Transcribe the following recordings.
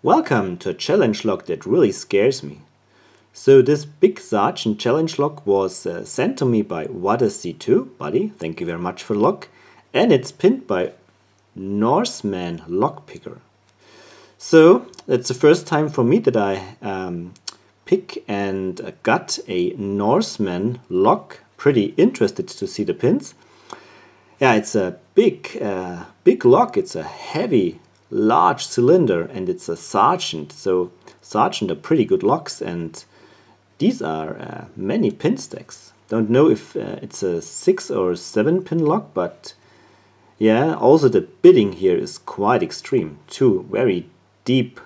Welcome to a challenge log that really scares me. So this big Sargent challenge log was sent to me by WhatIsC2, buddy, thank you very much for the log, and it's pinned by NORSEMAN lockpicker. So it's the first time for me that I pick and got a NORSEMAN log. Pretty interested to see the pins. Yeah, it's a big log. It's a heavy, large cylinder, and it's a Sargent. So Sargent are pretty good logs, and these are many pin stacks. Don't know if it's a 6 or 7 pin log, but yeah, also the bidding here is quite extreme. Two very deep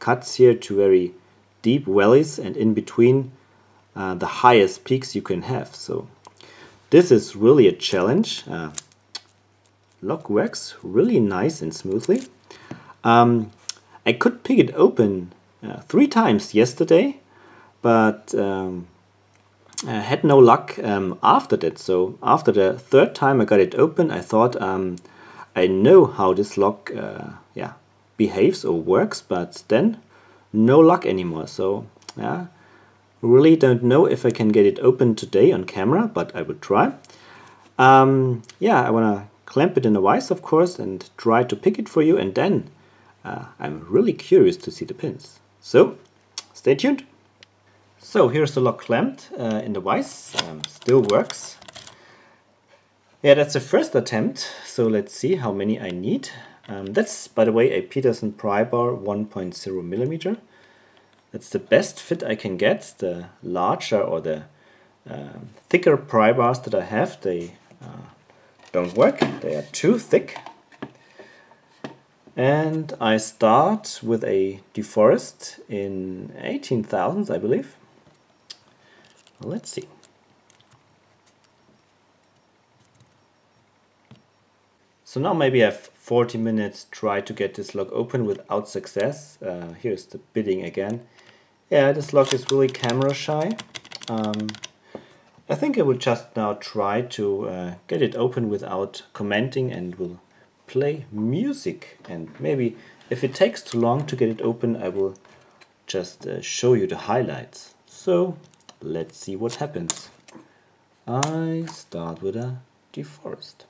cuts here, two very deep valleys, and in between the highest peaks you can have. So this is really a challenge. Log works really nice and smoothly. I could pick it open 3 times yesterday, but I had no luck after that. So after the 3rd time I got it open, I thought I know how this log behaves or works, but then no luck anymore. So yeah, really don't know if I can get it open today on camera, but I will try. Yeah, I want to clamp it in a vise, of course, and try to pick it for you, and then I'm really curious to see the pins. So stay tuned. So here's the log clamped in the vise. Still works. Yeah, that's the first attempt, so let's see how many I need. That's, by the way, a Peterson pry bar 1.0 millimeter. That's the best fit I can get. The larger or the thicker pry bars that I have, they don't work. They are too thick. And I start with a deforest in 18,000s, I believe. Let's see. So now maybe I have 40 minutes try to get this log open without success. Here's the bidding again. Yeah, this log is really camera shy. I think I will just now try to get it open without commenting, and will play music. And maybe if it takes too long to get it open, I will just show you the highlights. So let's see what happens. I start with a deforest.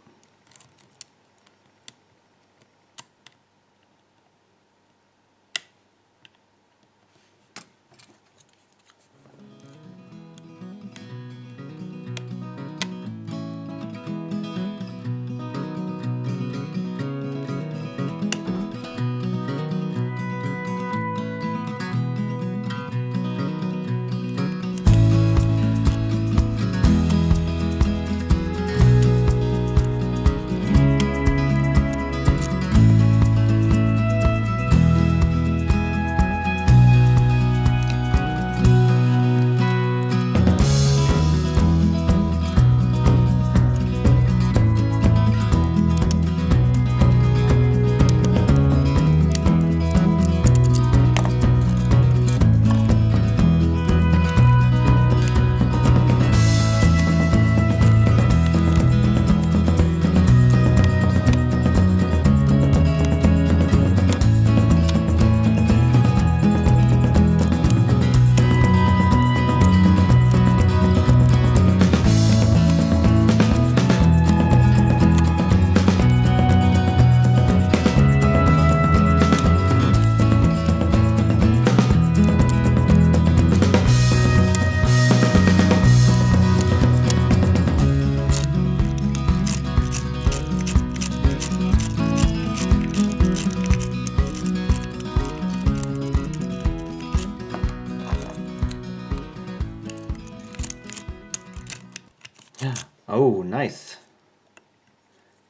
Oh, nice.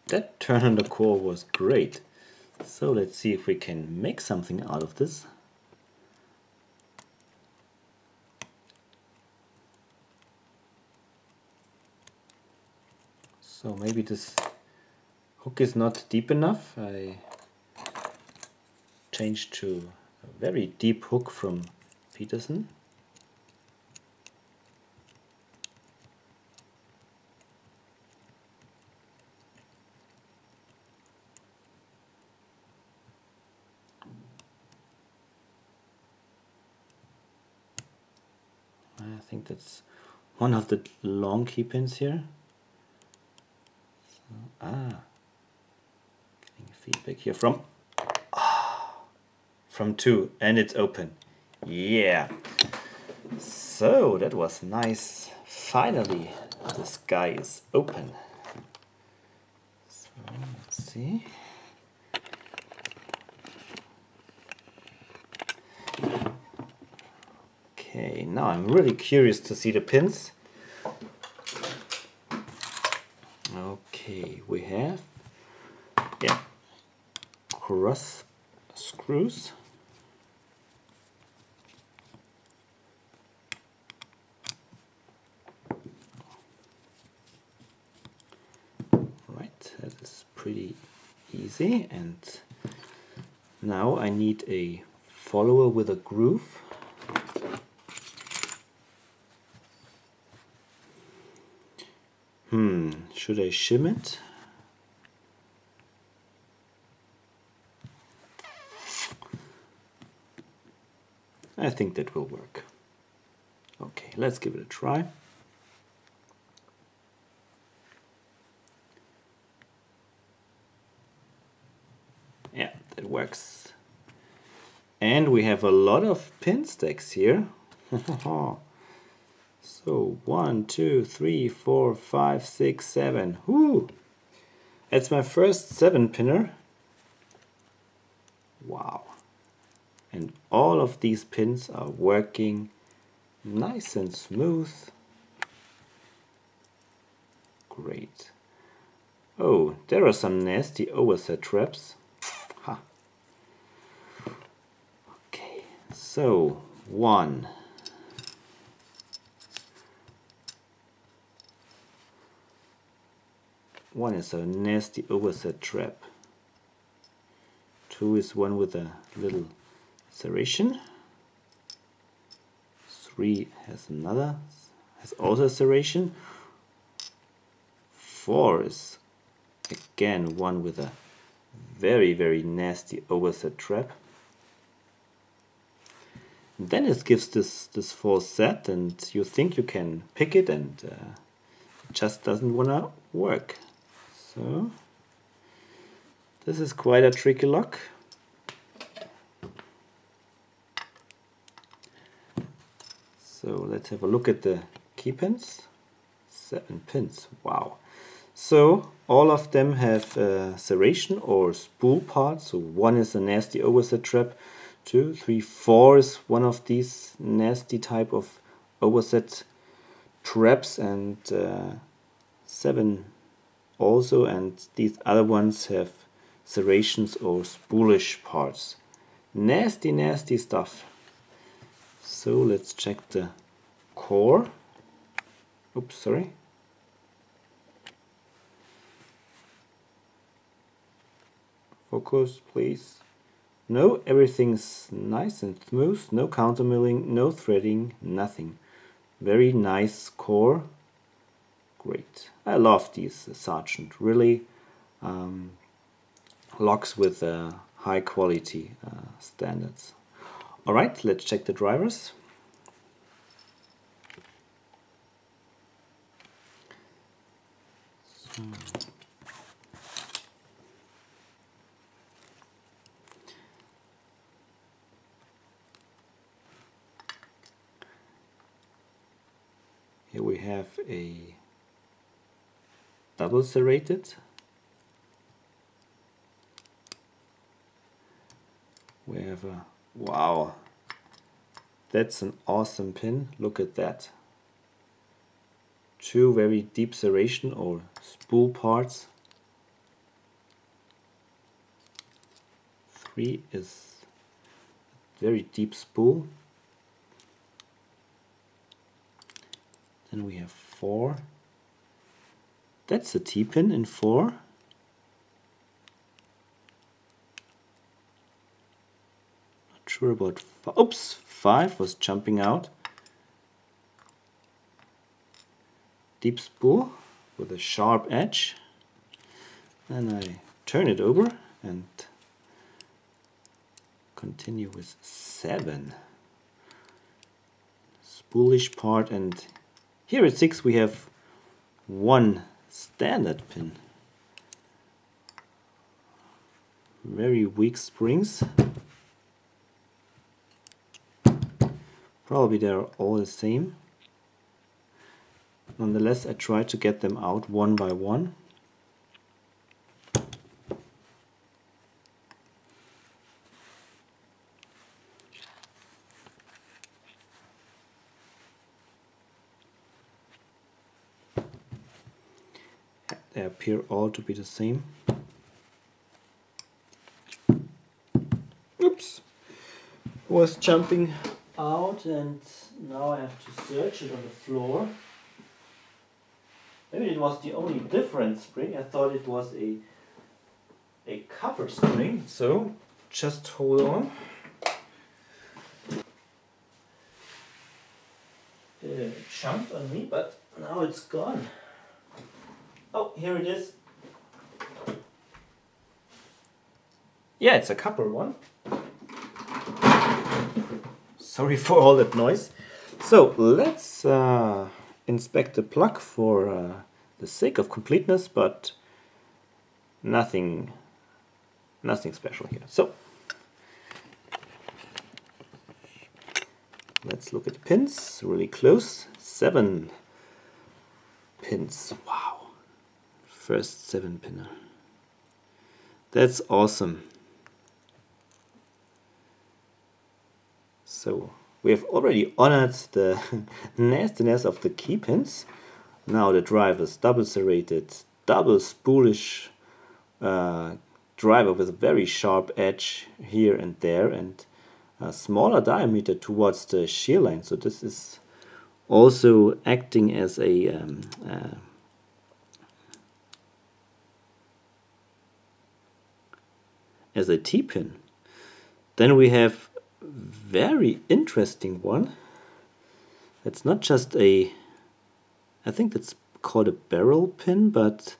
That turn on the core was great. So let's see if we can make something out of this. So maybe this hook is not deep enough. I changed to a very deep hook from Peterson. I think that's one of the long key pins here. So, getting feedback here from 2, and it's open. Yeah. So that was nice. Finally, this guy is open. So let's see. Okay, now I'm really curious to see the pins. Okay, we have cross screws. Right, that is pretty easy. And now I need a follower with a groove. Should I shim it? I think that will work. Okay, let's give it a try. Yeah, that works. And we have a lot of pin stacks here. So 1, 2, 3, 4, 5, 6, 7. Whoo! That's my first 7-pinner. Wow. And all of these pins are working nice and smooth. Great. Oh, there are some nasty overset traps. Ha. Okay, so 1. One is a nasty overset trap. 2 is one with a little serration. 3 has also a serration. 4 is again one with a very, very nasty overset trap. And then it gives this false set, and you think you can pick it, and it just doesn't wanna work. So this is quite a tricky lock. So let's have a look at the key pins. 7 pins, wow. So all of them have serration or spool parts. So 1 is a nasty overset trap, 2, 3, 4 is one of these nasty type of overset traps, and 7 also, and these other ones have serrations or spoolish parts. Nasty, nasty stuff. So let's check the core. Oops, sorry. Focus, please. No, everything's nice and smooth. No countermilling, no threading, nothing. Very nice core. Great. I love these Sargent. Really locks with high quality standards. Alright, let's check the drivers. So. Here we have a double serrated. We have a, wow, that's an awesome pin. Look at that. 2 very deep serration or spool parts. 3 is very deep spool. Then we have 4. That's a T-pin in 4. Not sure about oops, 5 was jumping out. Deep spool with a sharp edge. Then I turn it over and continue with 7. spoolish part, and here at 6 we have one standard pin. Very weak springs. Probably they're all the same. Nonetheless, I try to get them out one by one. They appear all to be the same. Oops! Was jumping out and now I have to search it on the floor. Maybe it was the only different spring. I thought it was a copper spring, so just hold on. It jumped on me, but now it's gone. Oh, here it is. Yeah, it's a copper one. Sorry for all that noise. So let's inspect the plug for the sake of completeness, but nothing special here. So let's look at the pins really close. 7 pins. Wow. First 7 pinner. That's awesome. So we have already honored the nastiness of the key pins. Now the driver is double serrated, double spoolish driver with a very sharp edge here and there, and a smaller diameter towards the shear line. So this is also acting as a T-pin. Then we have very interesting one. It's not just I think that's called a barrel pin, but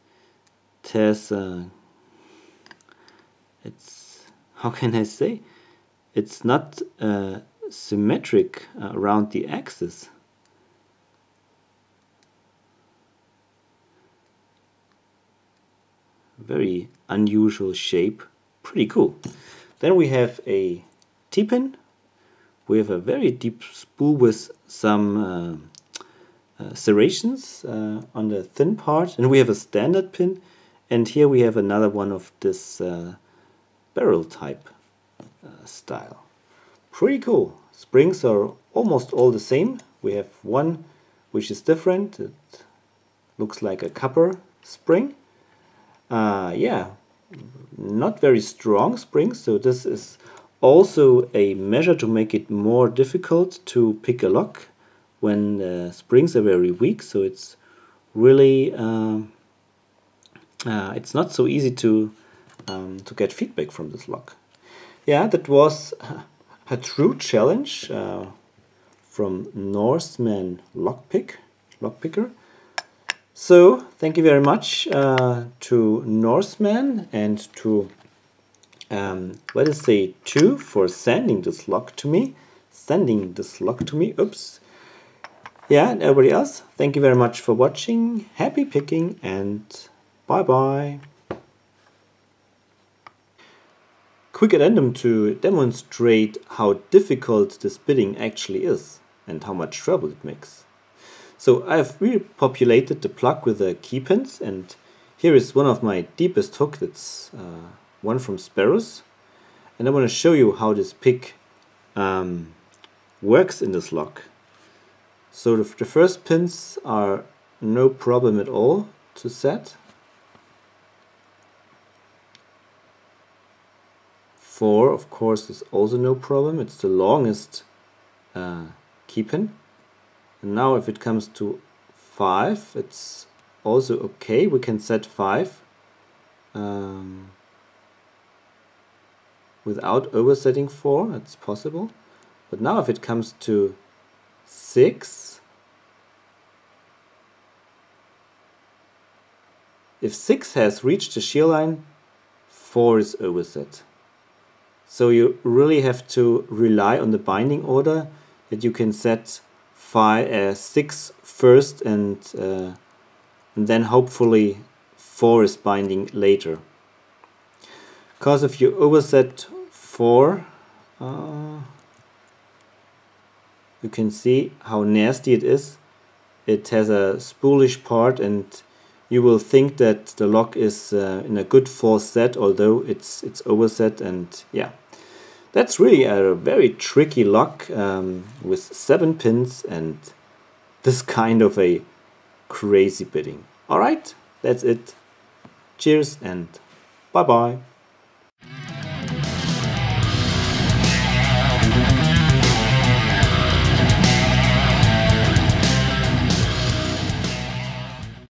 it has it's, how can I say, it's not symmetric around the axis. Very unusual shape, pretty cool. Then we have a T-pin. We have a very deep spool with some serrations on the thin part, and we have a standard pin, and here we have another one of this barrel type style. Pretty cool. Springs are almost all the same. We have one which is different. It looks like a copper spring. Yeah, not very strong springs, so this is also a measure to make it more difficult to pick a lock when the springs are very weak. So it's really it's not so easy to get feedback from this lock. Yeah, that was a true challenge from NORSEMAN lockpicker. So thank you very much to NORSEMAN and to let us say 2 for sending this lock to me. Oops. Yeah, and everybody else, thank you very much for watching. Happy picking and bye bye. Quick addendum to demonstrate how difficult this bitting actually is and how much trouble it makes. So I've repopulated the plug with the key pins, and here is one of my deepest hook. That's one from Sparrows, and I want to show you how this pick works in this lock. So the first pins are no problem at all to set. 4, of course, is also no problem. It's the longest key pin. And now if it comes to 5, it's also okay. We can set 5 without oversetting 4. It's possible. But now if it comes to 6, if 6 has reached the shear line, 4 is overset. So you really have to rely on the binding order that you can set 6 first, and then hopefully 4 is binding later. Because if you overset 4, you can see how nasty it is. It has a spoolish part, and you will think that the lock is in a good 4 set, although it's overset. And yeah, that's really a very tricky lock with 7 pins and this kind of a crazy bitting. Alright, that's it. Cheers and bye bye.